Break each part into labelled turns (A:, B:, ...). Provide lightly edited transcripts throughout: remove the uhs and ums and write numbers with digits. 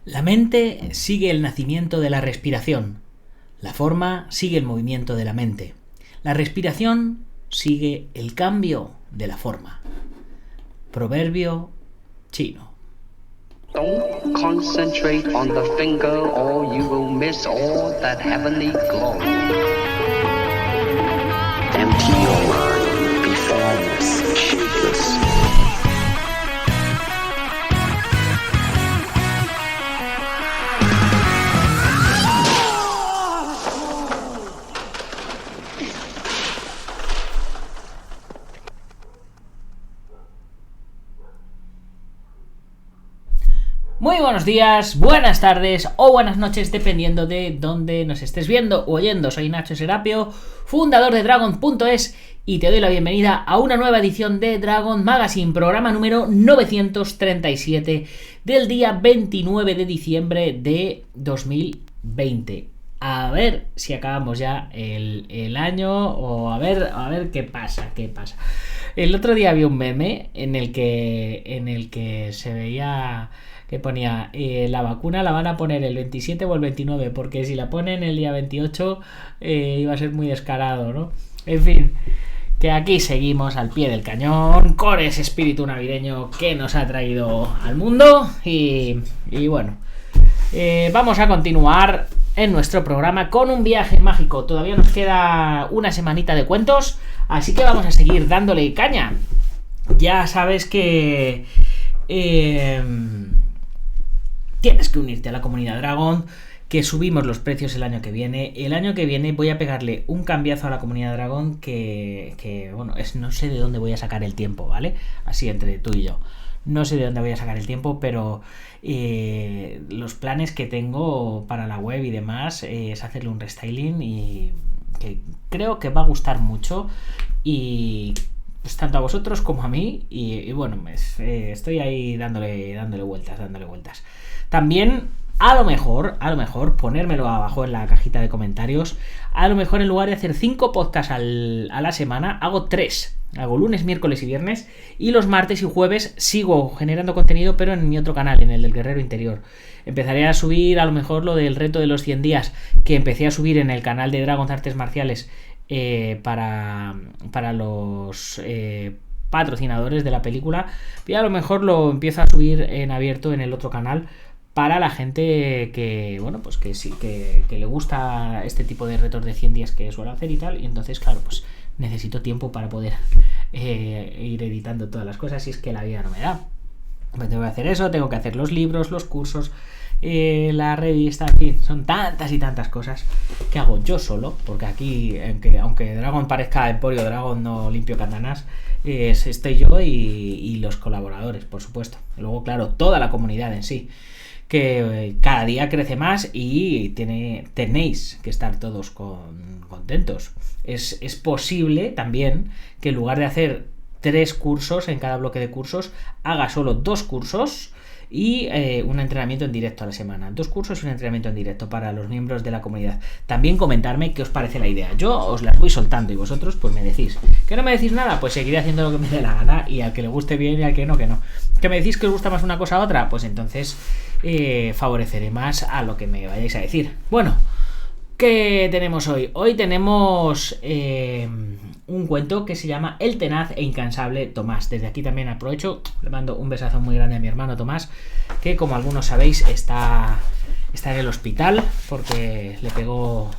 A: La mente sigue el nacimiento de la respiración. La forma sigue el movimiento de la mente. La respiración sigue el cambio de la forma. Proverbio chino.
B: Don't concentrate on the finger or you will miss all that heavenly glow. Empty your mind, be formless, shapeless.
A: Muy buenos días, buenas tardes o buenas noches, dependiendo de dónde nos estés viendo o oyendo. Soy Nacho Serapio, fundador de Dragon.es, y te doy la bienvenida a una nueva edición de Dragon Magazine, programa número 937 del día 29 de diciembre de 2020. A ver si acabamos ya el año o a ver qué pasa. El otro día había un meme en el que se veía que ponía la vacuna la van a poner el 27 o el 29, porque si la ponen el día 28 iba a ser muy descarado, ¿no? En fin, que aquí seguimos al pie del cañón con ese espíritu navideño que nos ha traído al mundo y bueno, vamos a continuar en nuestro programa con un viaje mágico. Todavía nos queda una semanita de cuentos, así que vamos a seguir dándole caña. Ya sabes que tienes que unirte a la comunidad Dragon, que subimos los precios el año que viene. El año que viene voy a pegarle un cambiazo a la comunidad Dragon que bueno, no sé de dónde voy a sacar el tiempo, ¿vale? Así entre tú y yo. No sé de dónde voy a sacar el tiempo, pero los planes que tengo para la web y demás es hacerle un restyling y que creo que va a gustar mucho, y pues tanto a vosotros como a mí, y bueno, estoy ahí dándole vueltas. También a lo mejor ponérmelo abajo en la cajita de comentarios. A lo mejor en lugar de hacer 5 podcasts a la semana, hago 3. Hago lunes, miércoles y viernes, y los martes y jueves sigo generando contenido, pero en mi otro canal, en el del Guerrero Interior. Empezaré a subir a lo mejor lo del reto de los 100 días, que empecé a subir en el canal de Dragons Artes Marciales para los patrocinadores de la película, y a lo mejor lo empiezo a subir en abierto en el otro canal para la gente que, bueno, pues que sí, que le gusta este tipo de retos de 100 días que suelo hacer y tal, y entonces, claro, pues necesito tiempo para poder ir editando todas las cosas, y es que la vida no me da. Pues tengo que hacer eso, tengo que hacer los libros, los cursos, la revista, en fin, son tantas y tantas cosas que hago yo solo, porque aquí, aunque Dragon parezca Emporio Dragon, no limpio katanas, estoy yo y los colaboradores, por supuesto. Luego, claro, toda la comunidad en sí, que cada día crece más y tenéis que estar todos contentos. Es posible también que en lugar de hacer 3 cursos en cada bloque de cursos, haga solo 2 cursos y un entrenamiento en directo a la semana. 2 cursos y un entrenamiento en directo para los miembros de la comunidad. También comentarme qué os parece la idea. Yo os las voy soltando y vosotros pues me decís. ¿Que no me decís nada? Pues seguiré haciendo lo que me dé la gana, y al que le guste bien y al que no, que no. ¿Que me decís que os gusta más una cosa a otra? Pues entonces favoreceré más a lo que me vayáis a decir. Bueno, ¿qué tenemos hoy? Hoy tenemos un cuento que se llama El tenaz e incansable Tomás. Desde aquí también aprovecho, le mando un besazo muy grande a mi hermano Tomás, que como algunos sabéis está en el hospital porque le pegó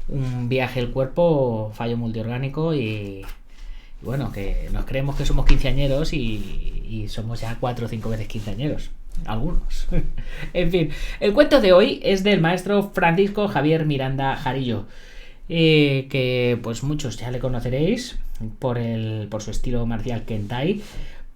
A: un viaje el cuerpo, fallo multiorgánico, y bueno, que nos creemos que somos quinceañeros y somos ya 4 o 5 veces quinceañeros. Algunos. En fin, el cuento de hoy es del maestro Francisco Javier Miranda Jarillo, que pues muchos ya le conoceréis por su estilo marcial Kentai,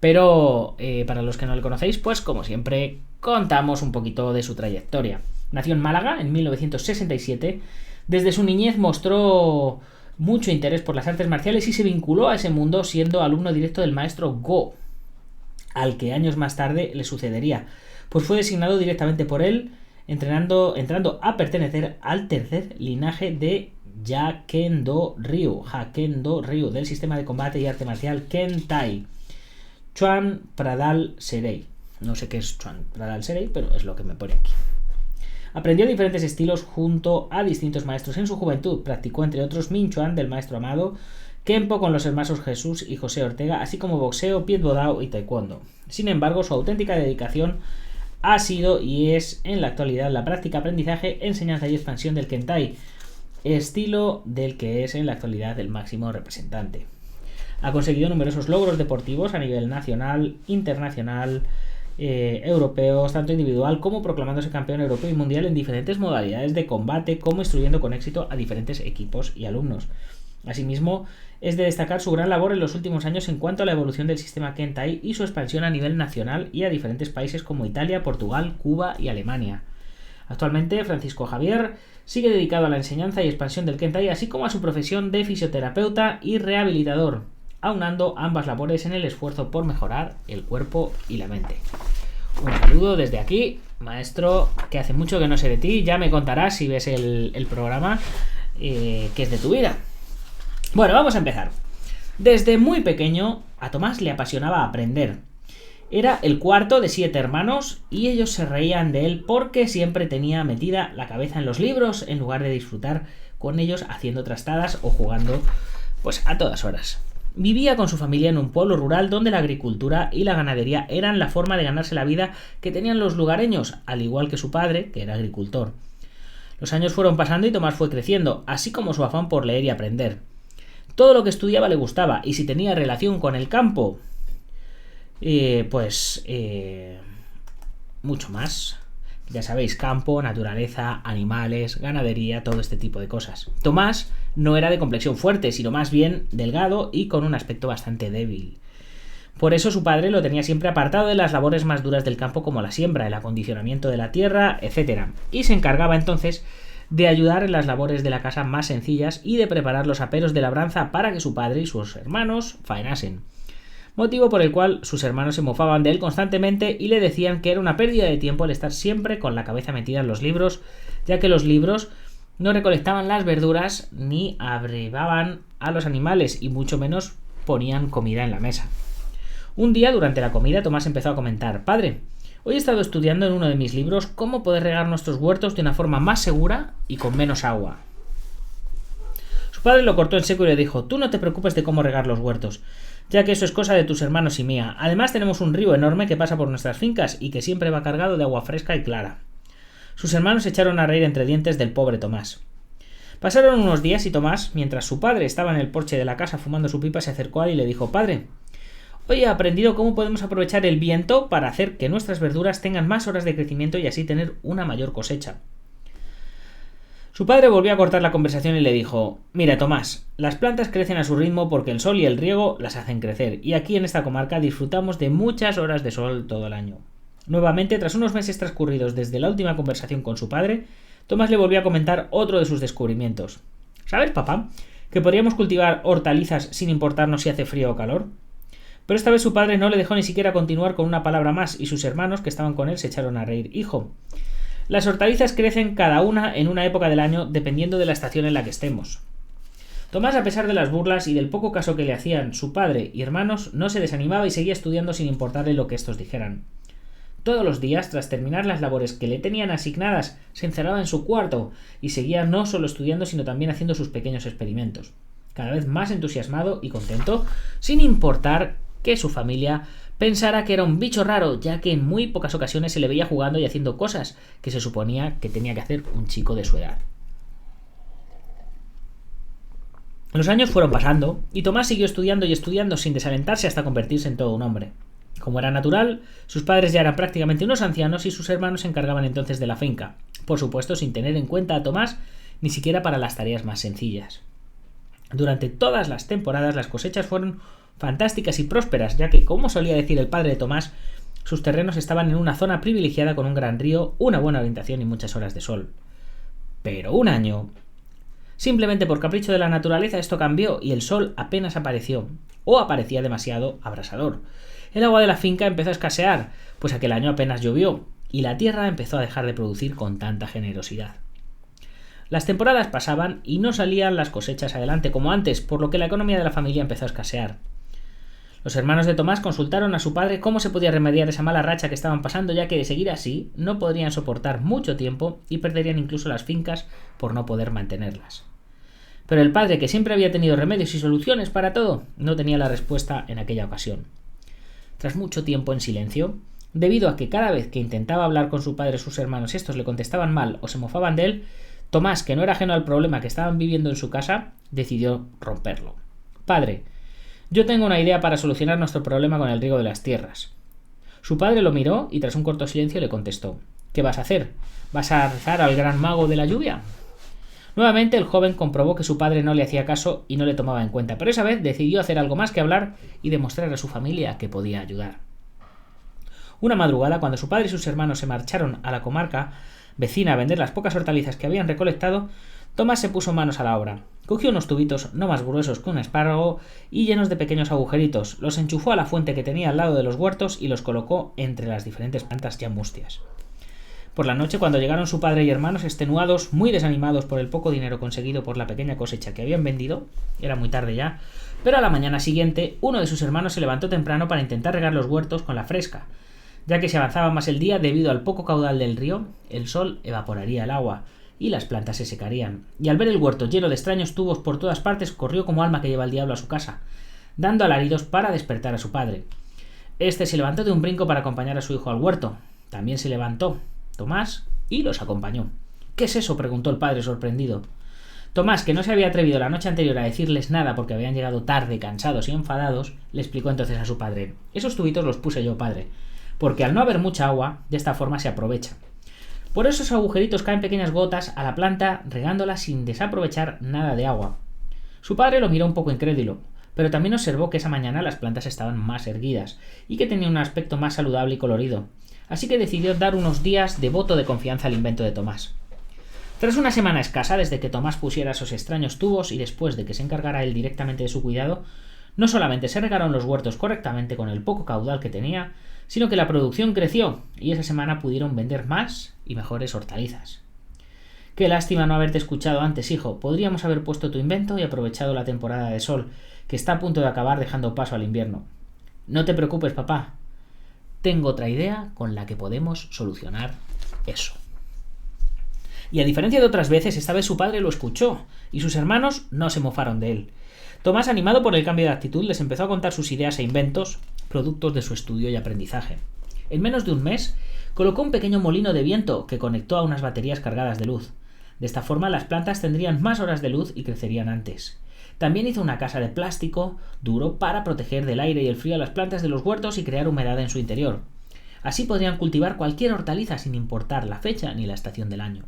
A: pero para los que no le conocéis, pues como siempre contamos un poquito de su trayectoria. Nació en Málaga en 1967. Desde su niñez mostró mucho interés por las artes marciales y se vinculó a ese mundo siendo alumno directo del maestro Go, al que años más tarde le sucedería, pues fue designado directamente por él, entrando a pertenecer al tercer linaje de Jakendo Ryu del sistema de combate y arte marcial Kentai, Chuan Pradal Serei. No sé qué es Chuan Pradal Serey, pero es lo que me pone aquí. Aprendió diferentes estilos junto a distintos maestros en su juventud. Practicó entre otros Min Chuan del maestro Amado, Kempo con los hermanos Jesús y José Ortega, así como boxeo, Pied Bodao y taekwondo. Sin embargo, su auténtica dedicación ha sido y es en la actualidad la práctica, aprendizaje, enseñanza y expansión del Kentai, estilo del que es en la actualidad el máximo representante. Ha conseguido numerosos logros deportivos a nivel nacional, internacional, europeos, tanto individual como proclamándose campeón europeo y mundial en diferentes modalidades de combate, como instruyendo con éxito a diferentes equipos y alumnos. Asimismo, es de destacar su gran labor en los últimos años en cuanto a la evolución del sistema Kentai y su expansión a nivel nacional y a diferentes países como Italia, Portugal, Cuba y Alemania. Actualmente, Francisco Javier sigue dedicado a la enseñanza y expansión del Kentai, así como a su profesión de fisioterapeuta y rehabilitador, aunando ambas labores en el esfuerzo por mejorar el cuerpo y la mente. Un saludo desde aquí, maestro, que hace mucho que no sé de ti, ya me contarás si ves el programa que es de tu vida. Bueno, vamos a empezar. Desde muy pequeño a Tomás le apasionaba aprender. Era el cuarto de 7 hermanos y ellos se reían de él porque siempre tenía metida la cabeza en los libros en lugar de disfrutar con ellos haciendo trastadas o jugando pues a todas horas. Vivía con su familia en un pueblo rural donde la agricultura y la ganadería eran la forma de ganarse la vida que tenían los lugareños, al igual que su padre, que era agricultor. Los años fueron pasando y Tomás fue creciendo, así como su afán por leer y aprender. Todo lo que estudiaba le gustaba, y si tenía relación con el campo, mucho más. Ya sabéis, campo, naturaleza, animales, ganadería, todo este tipo de cosas. Tomás no era de complexión fuerte, sino más bien delgado y con un aspecto bastante débil. Por eso su padre lo tenía siempre apartado de las labores más duras del campo, como la siembra, el acondicionamiento de la tierra, etc. Y se encargaba entonces de ayudar en las labores de la casa más sencillas y de preparar los aperos de labranza para que su padre y sus hermanos faenasen. Motivo por el cual sus hermanos se mofaban de él constantemente y le decían que era una pérdida de tiempo el estar siempre con la cabeza metida en los libros, ya que los libros no recolectaban las verduras ni abrevaban a los animales y mucho menos ponían comida en la mesa. Un día, durante la comida, Tomás empezó a comentar: «Padre, hoy he estado estudiando en uno de mis libros cómo poder regar nuestros huertos de una forma más segura y con menos agua». Su padre lo cortó en seco y le dijo: «Tú no te preocupes de cómo regar los huertos, ya que eso es cosa de tus hermanos y mía. Además tenemos un río enorme que pasa por nuestras fincas y que siempre va cargado de agua fresca y clara». Sus hermanos se echaron a reír entre dientes del pobre Tomás. Pasaron unos días y Tomás, mientras su padre estaba en el porche de la casa fumando su pipa, se acercó a él y le dijo: «Padre, hoy he aprendido cómo podemos aprovechar el viento para hacer que nuestras verduras tengan más horas de crecimiento y así tener una mayor cosecha». Su padre volvió a cortar la conversación y le dijo: «Mira, Tomás, las plantas crecen a su ritmo porque el sol y el riego las hacen crecer, y aquí en esta comarca disfrutamos de muchas horas de sol todo el año». Nuevamente, tras unos meses transcurridos desde la última conversación con su padre, Tomás le volvió a comentar otro de sus descubrimientos. «¿Sabes, papá, que podríamos cultivar hortalizas sin importarnos si hace frío o calor?». Pero esta vez su padre no le dejó ni siquiera continuar con una palabra más y sus hermanos, que estaban con él, se echaron a reír. «Hijo, las hortalizas crecen cada una en una época del año dependiendo de la estación en la que estemos». Tomás, a pesar de las burlas y del poco caso que le hacían su padre y hermanos, no se desanimaba y seguía estudiando sin importarle lo que estos dijeran. Todos los días, tras terminar las labores que le tenían asignadas, se encerraba en su cuarto y seguía no solo estudiando, sino también haciendo sus pequeños experimentos. Cada vez más entusiasmado y contento, sin importar que su familia pensara que era un bicho raro, ya que en muy pocas ocasiones se le veía jugando y haciendo cosas que se suponía que tenía que hacer un chico de su edad. Los años fueron pasando y Tomás siguió estudiando y estudiando sin desalentarse hasta convertirse en todo un hombre. Como era natural, sus padres ya eran prácticamente unos ancianos y sus hermanos se encargaban entonces de la finca, por supuesto sin tener en cuenta a Tomás ni siquiera para las tareas más sencillas. Durante todas las temporadas las cosechas fueron fantásticas y prósperas, ya que, como solía decir el padre de Tomás, sus terrenos estaban en una zona privilegiada con un gran río, una buena orientación y muchas horas de sol. Pero un año, simplemente por capricho de la naturaleza, esto cambió y el sol apenas apareció, o aparecía demasiado abrasador. El agua de la finca empezó a escasear, pues aquel año apenas llovió, y la tierra empezó a dejar de producir con tanta generosidad. Las temporadas pasaban y no salían las cosechas adelante como antes, por lo que la economía de la familia empezó a escasear. Los hermanos de Tomás consultaron a su padre cómo se podía remediar esa mala racha que estaban pasando, ya que de seguir así no podrían soportar mucho tiempo y perderían incluso las fincas por no poder mantenerlas. Pero el padre, que siempre había tenido remedios y soluciones para todo, no tenía la respuesta en aquella ocasión. Tras mucho tiempo en silencio, debido a que cada vez que intentaba hablar con su padre sus hermanos estos le contestaban mal o se mofaban de él, Tomás, que no era ajeno al problema que estaban viviendo en su casa, decidió romperlo. Padre, yo tengo una idea para solucionar nuestro problema con el riego de las tierras. Su padre lo miró y tras un corto silencio le contestó: ¿Qué vas a hacer? ¿Vas a rezar al gran mago de la lluvia? Nuevamente el joven comprobó que su padre no le hacía caso y no le tomaba en cuenta, pero esa vez decidió hacer algo más que hablar y demostrar a su familia que podía ayudar. Una madrugada, cuando su padre y sus hermanos se marcharon a la comarca vecina a vender las pocas hortalizas que habían recolectado, Tomás se puso manos a la obra. Cogió unos tubitos no más gruesos que un espárrago y llenos de pequeños agujeritos, los enchufó a la fuente que tenía al lado de los huertos y los colocó entre las diferentes plantas ya mustias. Por la noche, cuando llegaron su padre y hermanos extenuados, muy desanimados por el poco dinero conseguido por la pequeña cosecha que habían vendido, era muy tarde ya, pero a la mañana siguiente uno de sus hermanos se levantó temprano para intentar regar los huertos con la fresca, ya que si avanzaba más el día debido al poco caudal del río, el sol evaporaría el agua y las plantas se secarían, y al ver el huerto lleno de extraños tubos por todas partes, corrió como alma que lleva el diablo a su casa, dando alaridos para despertar a su padre. Este se levantó de un brinco para acompañar a su hijo al huerto. También se levantó Tomás y los acompañó. ¿Qué es eso?, preguntó el padre sorprendido. Tomás, que no se había atrevido la noche anterior a decirles nada porque habían llegado tarde, cansados y enfadados, le explicó entonces a su padre: esos tubitos los puse yo, padre, porque al no haber mucha agua, de esta forma se aprovecha. Por esos agujeritos caen pequeñas gotas a la planta, regándola sin desaprovechar nada de agua. Su padre lo miró un poco incrédulo, pero también observó que esa mañana las plantas estaban más erguidas y que tenían un aspecto más saludable y colorido, así que decidió dar unos días de voto de confianza al invento de Tomás. Tras una semana escasa desde que Tomás pusiera esos extraños tubos y después de que se encargara él directamente de su cuidado, no solamente se regaron los huertos correctamente con el poco caudal que tenía, sino que la producción creció y esa semana pudieron vender más y mejores hortalizas. Qué lástima no haberte escuchado antes, hijo. Podríamos haber puesto tu invento y aprovechado la temporada de sol, que está a punto de acabar dejando paso al invierno. No te preocupes, papá. Tengo otra idea con la que podemos solucionar eso. Y a diferencia de otras veces, esta vez su padre lo escuchó y sus hermanos no se mofaron de él. Tomás, animado por el cambio de actitud, les empezó a contar sus ideas e inventos, productos de su estudio y aprendizaje. En menos de un mes, colocó un pequeño molino de viento que conectó a unas baterías cargadas de luz. De esta forma, las plantas tendrían más horas de luz y crecerían antes. También hizo una casa de plástico duro para proteger del aire y el frío a las plantas de los huertos y crear humedad en su interior. Así podrían cultivar cualquier hortaliza sin importar la fecha ni la estación del año.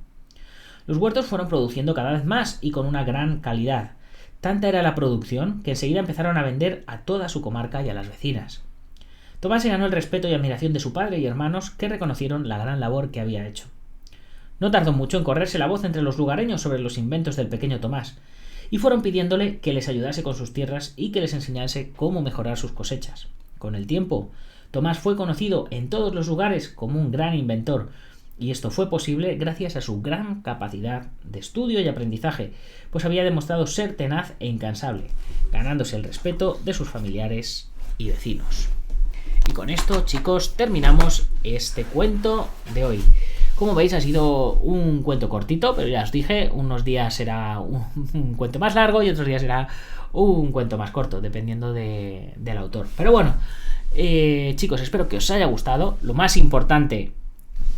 A: Los huertos fueron produciendo cada vez más y con una gran calidad. Tanta era la producción que enseguida empezaron a vender a toda su comarca y a las vecinas. Tomás se ganó el respeto y admiración de su padre y hermanos, que reconocieron la gran labor que había hecho. No tardó mucho en correrse la voz entre los lugareños sobre los inventos del pequeño Tomás, y fueron pidiéndole que les ayudase con sus tierras y que les enseñase cómo mejorar sus cosechas. Con el tiempo, Tomás fue conocido en todos los lugares como un gran inventor, y esto fue posible gracias a su gran capacidad de estudio y aprendizaje, pues había demostrado ser tenaz e incansable, ganándose el respeto de sus familiares y vecinos. Y con esto, chicos, terminamos este cuento de hoy. Como veis, ha sido un cuento cortito, pero ya os dije, unos días será un cuento más largo y otros días será un cuento más corto, dependiendo del autor. Pero bueno, chicos, espero que os haya gustado. Lo más importante,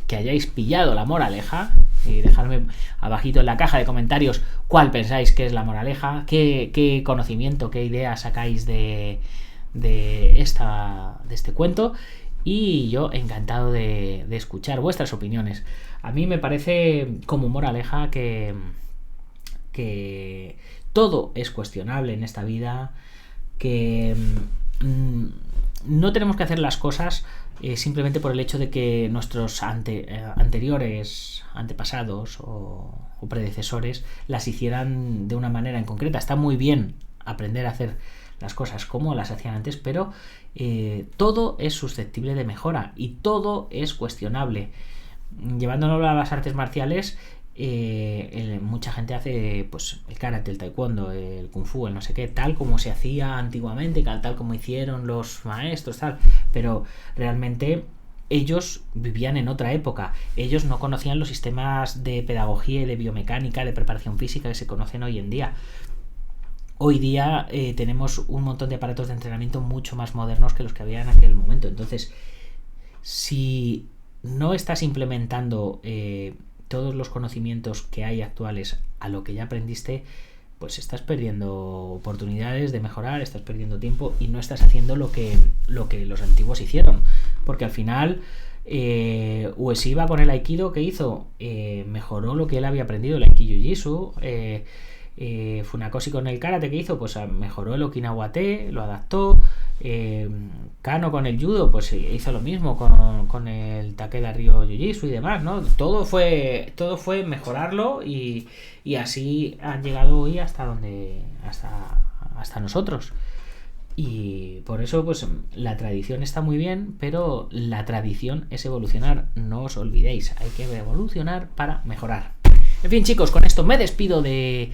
A: que hayáis pillado la moraleja, y dejadme abajito en la caja de comentarios cuál pensáis que es la moraleja, qué conocimiento, qué idea sacáis de este cuento, y yo encantado de escuchar vuestras opiniones. A mí me parece como moraleja que todo es cuestionable en esta vida, que no tenemos que hacer las cosas simplemente por el hecho de que nuestros antepasados o predecesores las hicieran de una manera en concreta. Está muy bien aprender a hacer las cosas como las hacían antes, pero todo es susceptible de mejora y todo es cuestionable. Llevándolo a las artes marciales, mucha gente hace pues el karate, el taekwondo, el kung fu, el no sé qué, tal como se hacía antiguamente, tal como hicieron los maestros, tal, pero realmente ellos vivían en otra época, ellos no conocían los sistemas de pedagogía y de biomecánica, de preparación física que se conocen hoy en día. Hoy día tenemos un montón de aparatos de entrenamiento mucho más modernos que los que había en aquel momento. Entonces, si no estás implementando todos los conocimientos que hay actuales a lo que ya aprendiste, pues estás perdiendo oportunidades de mejorar, estás perdiendo tiempo y no estás haciendo lo que los antiguos hicieron. Porque al final, Ueshiba con el Aikido, ¿qué hizo? Mejoró lo que él había aprendido, el Aikido Jiu-Jitsu. Funakoshi con el karate, ¿qué hizo? Pues mejoró el Okinawa-te, lo adaptó. Kano con el judo, pues hizo lo mismo con el Takeda Ryo Jiu-Jitsu y demás, ¿no? Todo fue mejorarlo y así han llegado hoy hasta nosotros. Y por eso pues la tradición está muy bien, pero la tradición es evolucionar, no os olvidéis, hay que evolucionar para mejorar. En fin, chicos, con esto me despido de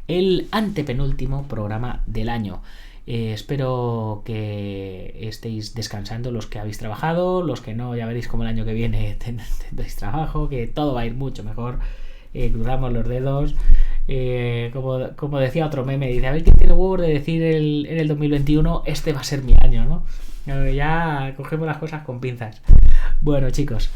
A: el antepenúltimo programa del año. Espero que estéis descansando los que habéis trabajado, los que no, ya veréis como el año que viene tendréis trabajo, que todo va a ir mucho mejor. Cruzamos los dedos. Como decía otro meme, dice, a ver quién tiene huevos de decir en el 2021, este va a ser mi año, ¿no? Ya cogemos las cosas con pinzas. Bueno, chicos,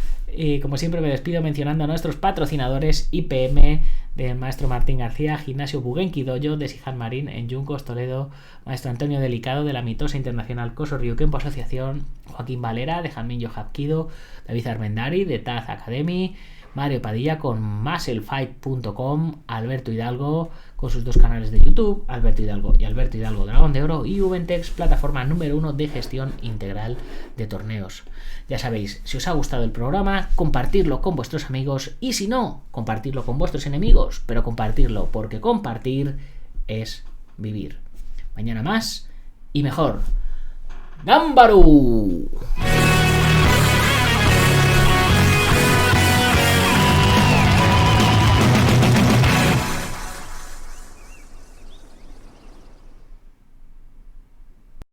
A: como siempre me despido mencionando a nuestros patrocinadores: IPM del maestro Martín García, Gimnasio Bugenki Dojo de Sihan Marín en Yuncos, Toledo, maestro Antonio Delicado de la mitosa internacional Koso Ryukenpo Asociación, Joaquín Valera de Hanmin Hapkido, David Armendari de Taz Academy, Mario Padilla con musclefight.com, Alberto Hidalgo con sus dos canales de YouTube, Alberto Hidalgo y Alberto Hidalgo Dragón de Oro, y Ubentex, plataforma número 1 de gestión integral de torneos. Ya sabéis, si os ha gustado el programa, compartirlo con vuestros amigos, y si no, compartirlo con vuestros enemigos, pero compartirlo, porque compartir es vivir. Mañana más y mejor. ¡Gambaru!